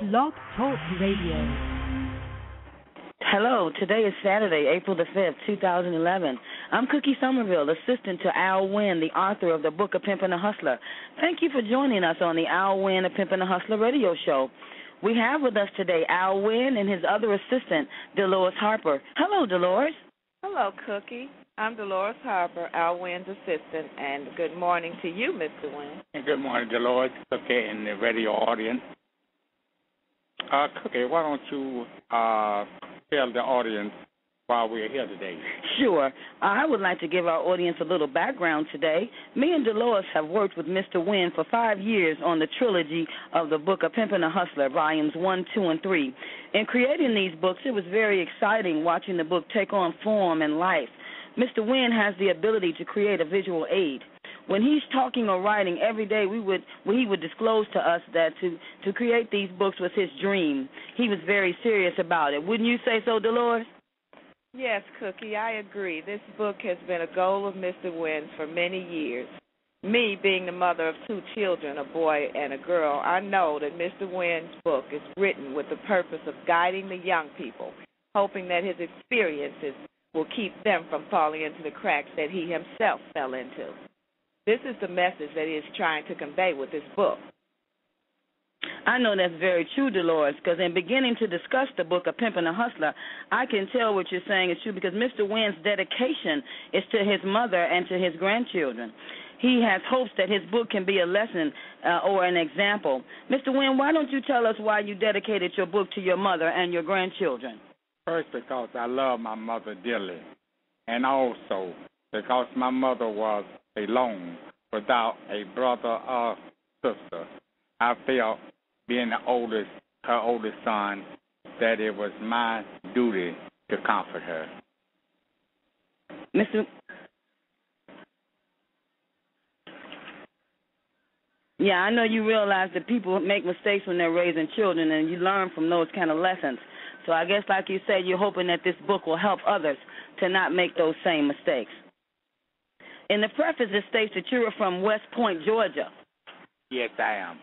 Blog Talk Radio. Hello, today is Saturday, April the 5th, 2011. I'm Cookie Somerville, assistant to Al Wynn, the author of the book A Pimp and a Hustler. Thank you for joining us on the Al Wynn, A Pimp and a Hustler radio show. We have with us today Al Wynn and his other assistant, Dolores Harper. Hello, Dolores. Hello, Cookie. I'm Dolores Harper, Al Wynn's assistant, and good morning to you, Mr. Wynn. And good morning, Dolores, Cookie, and the radio audience. Cookie, why don't you tell the audience why we're here today? Sure. I would like to give our audience a little background today. Me and Dolores have worked with Mr. Wynn for 5 years on the trilogy of the book A Pimp and a Hustler, volumes 1, 2, and 3. In creating these books, it was very exciting watching the book take on form and life. Mr. Wynn has the ability to create a visual aid. When he's talking or writing every day, he would disclose to us that to create these books was his dream. He was very serious about it. Wouldn't you say so, Dolores? Yes, Cookie, I agree. This book has been a goal of Mr. Wynn's for many years. Me, being the mother of 2 children, a boy and a girl, I know that Mr. Wynn's book is written with the purpose of guiding the young people, hoping that his experiences will keep them from falling into the cracks that he himself fell into. This is the message that he is trying to convey with this book. I know that's very true, Dolores, because in beginning to discuss the book, A Pimp and a Hustler, I can tell what you're saying is true because Mr. Wynn's dedication is to his mother and to his grandchildren. He has hopes that his book can be a lesson or an example. Mr. Wynn, why don't you tell us why you dedicated your book to your mother and your grandchildren? First, because I love my mother dearly, and also because my mother was alone without a brother or sister. I felt, being her oldest son, that it was my duty to comfort her. Yeah, I know you realize that people make mistakes when they're raising children, and you learn from those kind of lessons. So I guess, like you said, you're hoping that this book will help others to not make those same mistakes. In the preface, it states that you are from West Point, Georgia. Yes, I am.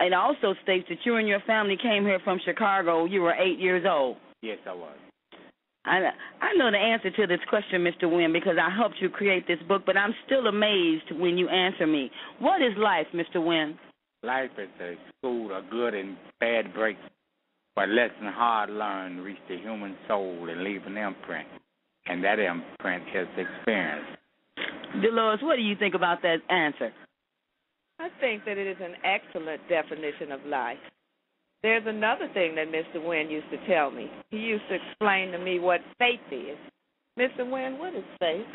It also states that you and your family came here from Chicago. You were 8 years old. Yes, I was. I know the answer to this question, Mr. Wynn, because I helped you create this book, but I'm still amazed when you answer me. What is life, Mr. Wynn? Life is a school of good and bad breaks, but lesson hard learned reach the human soul and leave an imprint, and that imprint is experience. Dolores, what do you think about that answer? I think that it is an excellent definition of life. There's another thing that Mr. Wynn used to tell me. He used to explain to me what faith is. Mr. Wynn, what is faith?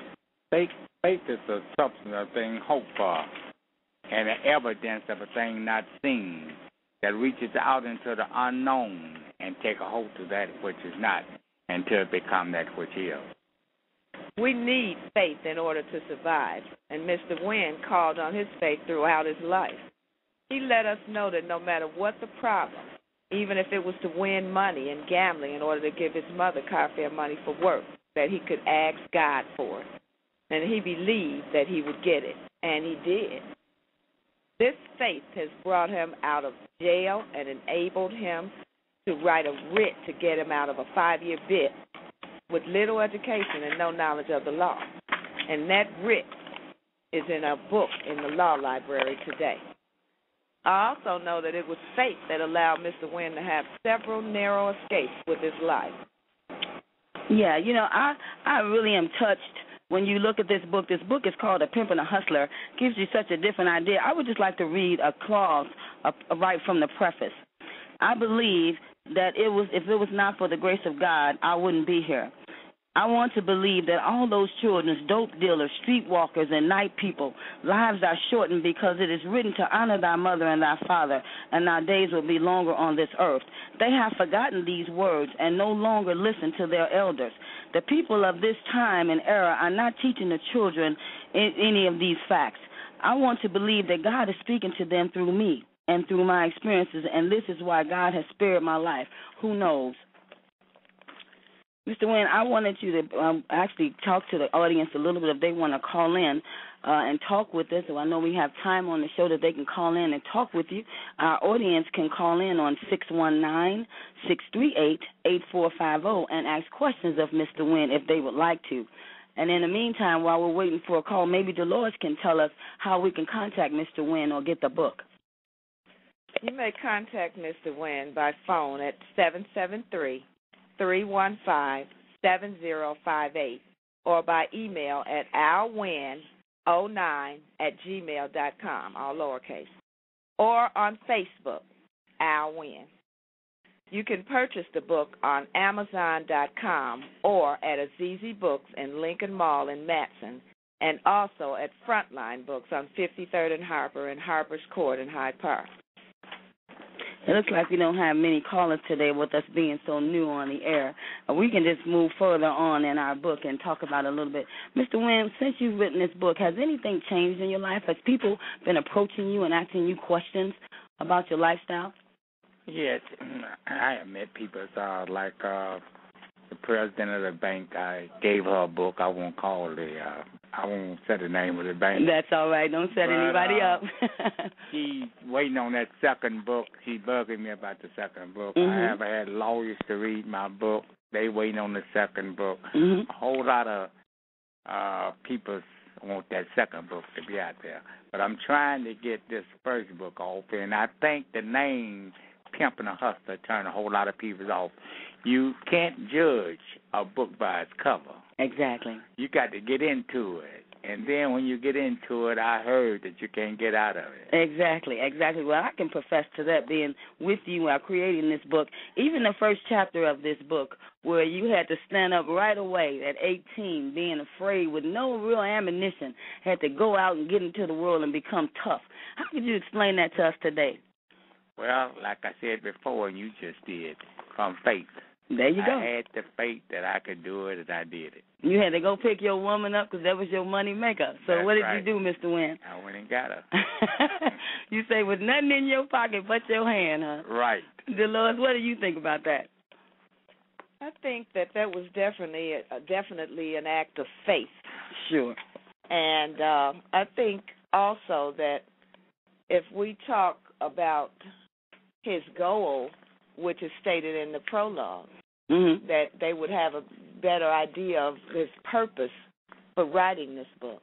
Faith is a substance of a thing hoped for and an evidence of a thing not seen that reaches out into the unknown and take a hold to that which is not until it become that which is. We need faith in order to survive, and Mr. Wynn called on his faith throughout his life. He let us know that no matter what the problem, even if it was to win money and gambling in order to give his mother car fare money for work, that he could ask God for it. And he believed that he would get it, and he did. This faith has brought him out of jail and enabled him to write a writ to get him out of a 5-year bit with little education and no knowledge of the law. And that writ is in a book in the law library today. I also know that it was faith that allowed Mr. Wynn to have several narrow escapes with his life. Yeah, I really am touched when you look at this book. This book is called A Pimp and a Hustler. Gives you such a different idea. I would just like to read a clause right from the preface. I believe that if it was not for the grace of God, I wouldn't be here. I want to believe that all those children, dope dealers, streetwalkers, and night people, lives are shortened because it is written to honor thy mother and thy father, and thy days will be longer on this earth. They have forgotten these words and no longer listen to their elders. The people of this time and era are not teaching the children any of these facts. I want to believe that God is speaking to them through me and through my experiences, and this is why God has spared my life. Who knows? Mr. Wynn, I wanted you to actually talk to the audience a little bit if they want to call in. and talk with us. So I know we have time on the show that they can call in and talk with you. Our audience can call in on 619-638-8450 and ask questions of Mr. Wynn if they would like to. And in the meantime, while we're waiting for a call, maybe Dolores can tell us how we can contact Mr. Wynn or get the book. You may contact Mr. Wynn by phone at 773-315-7058 or by email at alwyn09@gmail.com, all lowercase, or on Facebook, Al Wynn. You can purchase the book on Amazon.com or at Azizi Books in Lincoln Mall in Matson, and also at Frontline Books on 53rd and Harper and Harper's Court in Hyde Park. It looks like we don't have many callers today with us being so new on the air. We can just move further on in our book and talk about it a little bit. Mr. Wynn, since you've written this book, has anything changed in your life? Has people been approaching you and asking you questions about your lifestyle? Yes, I have met people like the president of the bank. I gave her a book. I won't call I won't say the name of the bank. That's all right. Don't set anybody up. She's waiting on that second book. She's bugging me about the second book. Mm-hmm. I have had lawyers to read my book. They waiting on the second book. Mm-hmm. A whole lot of people want that second book to be out there. But I'm trying to get this first book off, and I think the name Pimp and a Hustler turned a whole lot of people off. You can't judge a book by its cover. Exactly. You got to get into it. And then when you get into it, I heard that you can't get out of it. Exactly. Well, I can profess to that, being with you while creating this book. Even the first chapter of this book, where you had to stand up right away at 18, being afraid with no real ammunition, had to go out and get into the world and become tough. How could you explain that to us today? Well, like I said before, and you just did, from faith. There you go. I had the faith that I could do it, and I did it. You had to go pick your woman up because that was your money maker. So That's what did right. you do, Mr. Wynn? I went and got her. You say with nothing in your pocket but your hand, huh? Right. Dolores, what do you think about that? I think that was definitely an act of faith. Sure. And I think also that if we talk about his goal, which is stated in the prologue, mm-hmm. that they would have a better idea of his purpose for writing this book.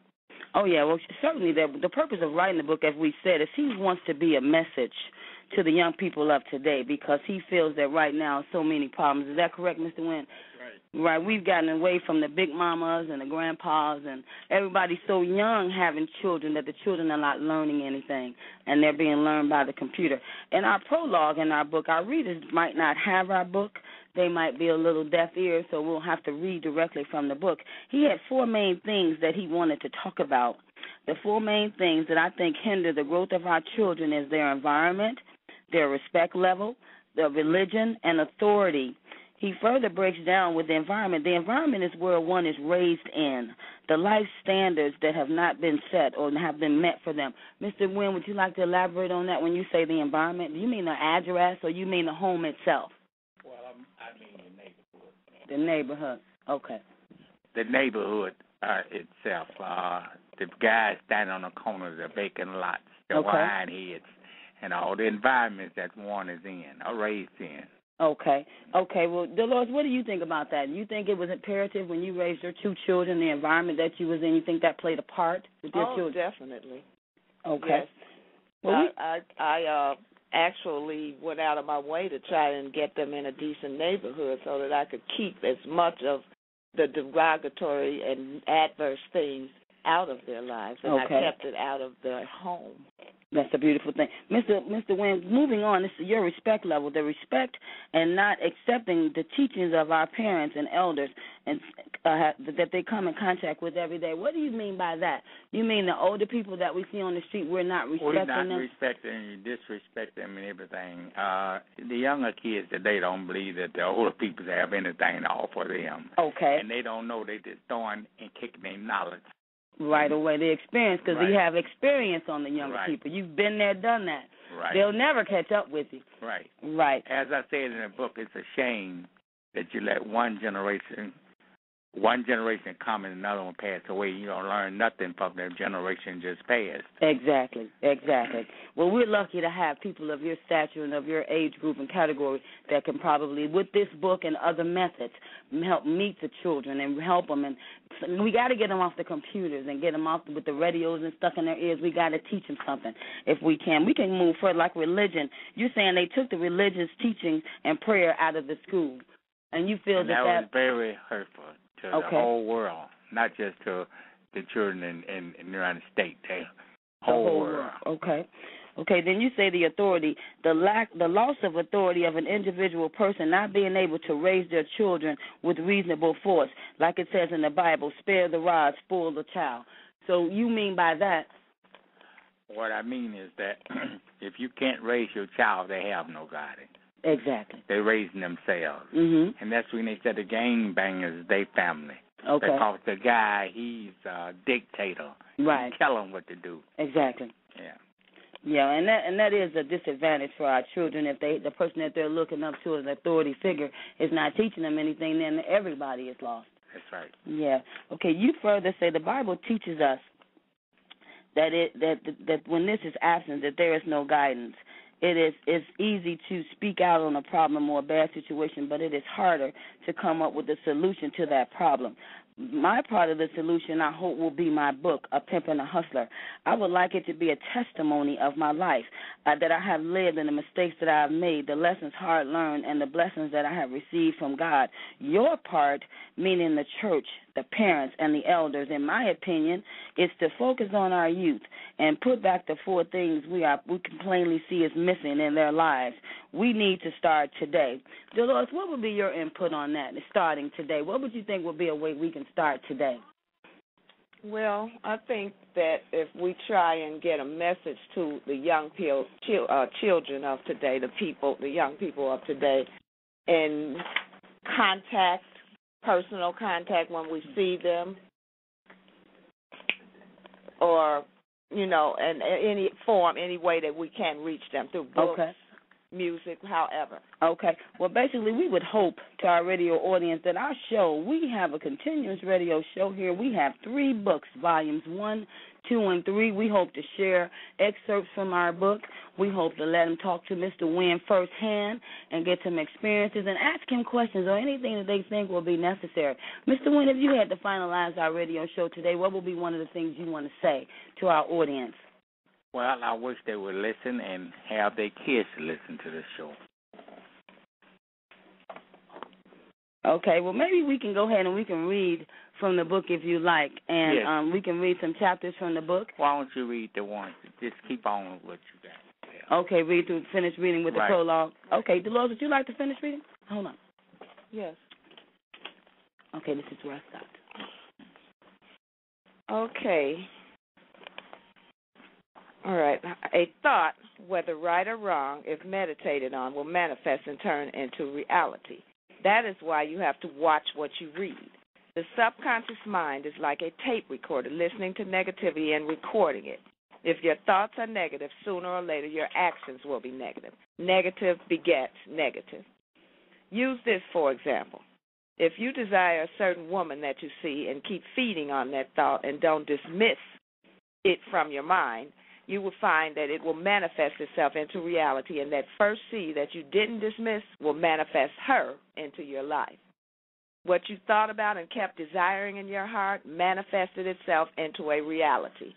Oh, yeah. Well, certainly the purpose of writing the book, as we said, is he wants to be a message to the young people of today because he feels that right now so many problems. Is that correct, Mr. Wynn? Right. We've gotten away from the big mamas and the grandpas and everybody so young having children that the children are not learning anything and they're being learned by the computer. In our prologue in our book, our readers might not have our book. They might be a little deaf ears, so we'll have to read directly from the book. He had four main things that he wanted to talk about. The four main things that I think hinder the growth of our children is their environment, their respect level, their religion, and authority. He further breaks down with the environment. The environment is where one is raised in, the life standards that have not been set or have been met for them. Mr. Wynn, would you like to elaborate on that when you say the environment? Do you mean the address or you mean the home itself? Well, I mean the neighborhood. The neighborhood. Okay. The neighborhood itself. The guys standing on the corner of the vacant lots, the wine heads, and all the environments that one is in or raised in. Okay. Well, Dolores, what do you think about that? Do you think it was imperative when you raised your two children, the environment that you was in, you think that played a part with your children? Oh, definitely. Okay. Yes. Well, I actually went out of my way to try and get them in a decent neighborhood so that I could keep as much of the derogatory and adverse things out of their lives, and I kept it out of their home. That's a beautiful thing. Mr. Wynn, moving on, this is your respect level, the respect and not accepting the teachings of our parents and elders and that they come in contact with every day. What do you mean by that? You mean the older people that we see on the street, we're not respecting them? We're not respecting, you disrespect them and everything. The younger kids today don't believe that the older people have anything to offer them. Okay. And they don't know, they just throwing and kicking their knowledge. Right away, the experience, because we have experience on the younger people. You've been there, done that. Right. They'll never catch up with you. Right. Right. As I said in the book, it's a shame that you let one generation one generation come and another one pass away. You don't learn nothing from their generation just passed. Exactly. Well, we're lucky to have people of your stature and of your age group and category that can probably, with this book and other methods, help meet the children and help them. And we got to get them off the computers and get them off with the radios and stuck in their ears. We got to teach them something if we can. We can move further like religion. You're saying they took the religious teaching and prayer out of the school, and you feel that was very hurtful to the whole world, not just to the children in the United States, the whole world. Okay, then you say the authority, the loss of authority of an individual person not being able to raise their children with reasonable force, like it says in the Bible, spare the rod, spoil the child. So you mean by that? What I mean is that if you can't raise your child, they have no guidance. Exactly. They're raising themselves. Mm-hmm. And that's when they said the gangbangers, they family. Okay. Because the guy, he's a dictator. Right. You tell him what to do. Exactly. Yeah. Yeah, and that is a disadvantage for our children if the person that they're looking up to as an authority figure is not teaching them anything, then everybody is lost. That's right. Yeah. Okay, you further say the Bible teaches us that when this is absent, that there is no guidance. It's easy to speak out on a problem or a bad situation, but it is harder to come up with a solution to that problem. My part of the solution, I hope, will be my book, A Pimp and a Hustler. I would like it to be a testimony of my life, that I have lived and the mistakes that I have made, the lessons hard learned, and the blessings that I have received from God. Your part, meaning the church, the parents, and the elders, in my opinion, is to focus on our youth and put back the four things we can plainly see is missing in their lives. We need to start today. Dolores, what would be your input on that, starting today? What would you think would be a way we can start today? Well, I think that if we try and get a message to the young children of today, the young people of today, and personal contact when we see them, or, in any form, any way that we can reach them through books, music, however. Okay. Well, basically, we would hope to our radio audience that our show, we have a continuous radio show here. We have 3 books, volumes 1, 2, and 3. We hope to share excerpts from our book. We hope to let them talk to Mr. Wynn firsthand and get some experiences and ask him questions or anything that they think will be necessary. Mr. Wynn, if you had to finalize our radio show today, what would be one of the things you want to say to our audience? Well, I wish they would listen and have their kids listen to this show. Okay, well, maybe we can go ahead and we can read from the book if you like, and yes. We can read some chapters from the book. Why don't you read the one? Just keep on with what you got. Yeah. Okay, finish reading with the prologue. Okay, Dolores, would you like to finish reading? Hold on. Yes. Okay, this is where I stopped. Okay. All right. A thought, whether right or wrong, if meditated on, will manifest and turn into reality. That is why you have to watch what you read. The subconscious mind is like a tape recorder listening to negativity and recording it. If your thoughts are negative, sooner or later your actions will be negative. Negative begets negative. Use this, for example. If you desire a certain woman that you see and keep feeding on that thought and don't dismiss it from your mind, you will find that it will manifest itself into reality, and that first seed that you didn't dismiss will manifest her into your life. What you thought about and kept desiring in your heart manifested itself into a reality.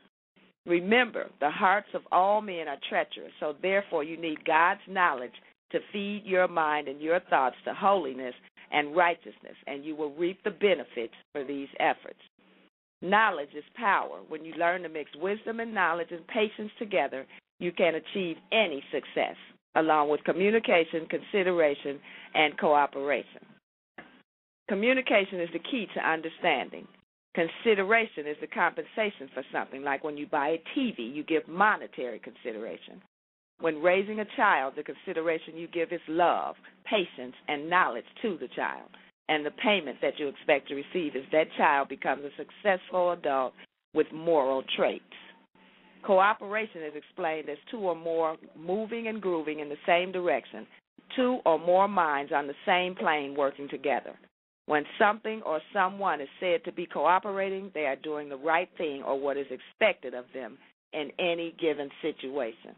Remember, the hearts of all men are treacherous, so therefore you need God's knowledge to feed your mind and your thoughts to holiness and righteousness, and you will reap the benefits for these efforts. Knowledge is power. When you learn to mix wisdom and knowledge and patience together, you can achieve any success, along with communication, consideration, and cooperation. Communication is the key to understanding. Consideration is the compensation for something, like when you buy a TV, you give monetary consideration. When raising a child, the consideration you give is love, patience, and knowledge to the child. And the payment that you expect to receive is that child becomes a successful adult with moral traits. Cooperation is explained as 2 or more moving and grooving in the same direction, 2 or more minds on the same plane working together. When something or someone is said to be cooperating, they are doing the right thing or what is expected of them in any given situation.